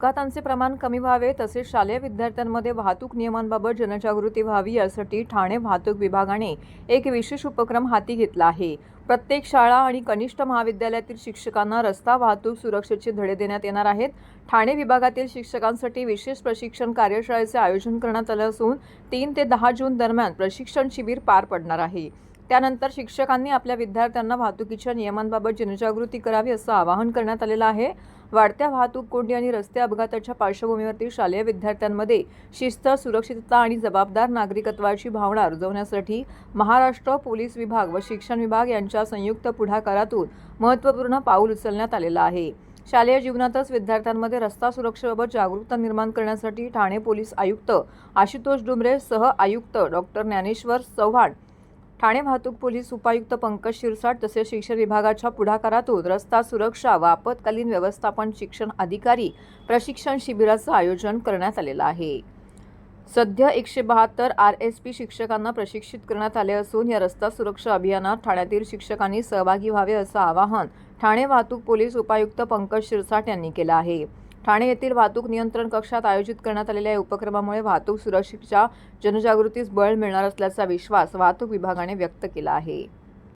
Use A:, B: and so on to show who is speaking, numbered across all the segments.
A: अपघातांचे प्रमाण कमी व्हावे तसेच शालेय विद्यार्थ्यांमध्ये वाहतूक नियमांबाबत जनजागृती व्हावी यासाठी ठाणे वाहतूक विभागाने एक विशेष उपक्रम हाती घेतला आहे। प्रत्येक शाळा आणि कनिष्ठ महाविद्यालयातील शिक्षकांना रस्ता वाहतूक सुरक्षेचे धडे देण्यात येणार आहेत। ठाणे विभागातील शिक्षकांसाठी विशेष प्रशिक्षण कार्यशाळेचे आयोजन करण्यात आले असून 3 ते 10 जून दरम्यान प्रशिक्षण शिबिर पार पडणार आहे। त्यानंतर शिक्षकांनी आपल्या विद्यार्थ्यांना वाहतुकीच्या नियमांबाबत जनजागृती करावी असं आवाहन करण्यात आलेलं आहे। वाढत्या वाहतूक कोंडी आणि रस्ते अपघाताच्या पार्श्वभूमीवरती शालेय विद्यार्थ्यांमध्ये शिस्त, सुरक्षितता आणि जबाबदार नागरिकत्वाची भावना रुजवण्यासाठी महाराष्ट्र पोलीस विभाग व शिक्षण विभाग यांच्या संयुक्त पुढाकारातून महत्त्वपूर्ण पाऊल उचलण्यात आलेलं आहे। शालेय जीवनातच विद्यार्थ्यांमध्ये रस्ता सुरक्षेबाबत जागरूकता निर्माण करण्यासाठी ठाणे पोलीस आयुक्त आशुतोष डुमरे, सह आयुक्त डॉक्टर ज्ञानेश्वर चव्हाण, ठाणे वाहतूक पोलीस उपायुक्त पंकज शिरसाट तसेच शिक्षण विभागाच्या पुढाकारातून रस्ता सुरक्षा व आपत्कालीन व्यवस्थापन शिक्षण अधिकारी प्रशिक्षण शिबिराचं आयोजन करण्यात आलेलं आहे। सध्या 172 RSP शिक्षकांना प्रशिक्षित करण्यात आले असून या रस्ता सुरक्षा अभियानात ठाण्यातील शिक्षकांनी सहभागी व्हावे असं आवाहन ठाणे वाहतूक पोलीस उपायुक्त पंकज शिरसाट यांनी केलं आहे। ठाणे येथील वाहतूक नियंत्रण कक्षात आयोजित करण्यात आलेल्या या उपक्रमामुळे वाहतूक सुरक्षेच्या जनजागृतीस बळ मिळणार असल्याचा विश्वास वाहतूक विभागाने व्यक्त केला आहे।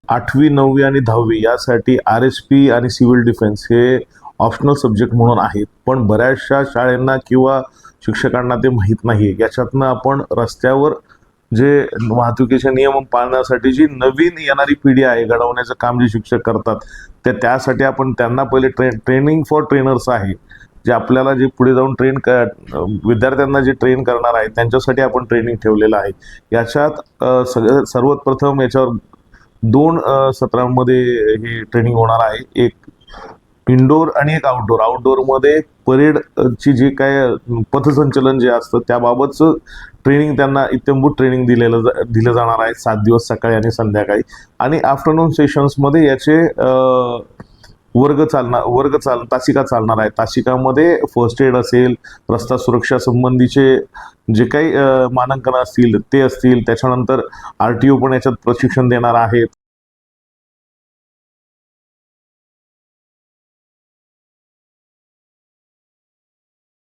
B: 8वी, 9वी आणि 10वी यासाठी RSP आणि सिव्हिल डिफेन्स हे ऑप्शनल सब्जेक्ट म्हणून आहेत, पण बऱ्याचशा शाळांना किंवा शिक्षकांना ते माहीत नाही। याच्यातनं आपण रस्त्यावर जे वाहतुकीचे नियम पाळण्यासाठी जी नवीन येणारी पिढी आहे घडवण्याचं काम जे शिक्षक करतात त्यासाठी आपण त्यांना पहिले ट्रेनिंग फॉर ट्रेनर्स आहे, जे आपल्याला जे पुढे जाऊन विद्यार्थ्यांना जे ट्रेन करणार आहे त्यांच्यासाठी आपण ट्रेनिंग ठेवलेलं आहे। याच्यात सर्वात प्रथम याच्यावर 2 सत्रांमध्ये हे ट्रेनिंग होणार आहे, एक इनडोर आणि एक आउटडोर। आउटडोरमध्ये परेडची जे काय पथसंचलन जे असतं त्याबाबतचं ट्रेनिंग त्यांना इत्थंभूत ट्रेनिंग दिलं जाणार आहे 7 दिवस सकाळी आणि संध्याकाळी। आणि आफ्टरनून सेशन्समध्ये याचे तासिका चालणार आहे। तासिकामध्ये फर्स्ट एड असेल, रस्ता सुरक्षा संबंधीचे जे काही मानांकन असतील ते असतील, त्याच्यानंतर RTO पण याच्यात प्रशिक्षण देणार आहेत।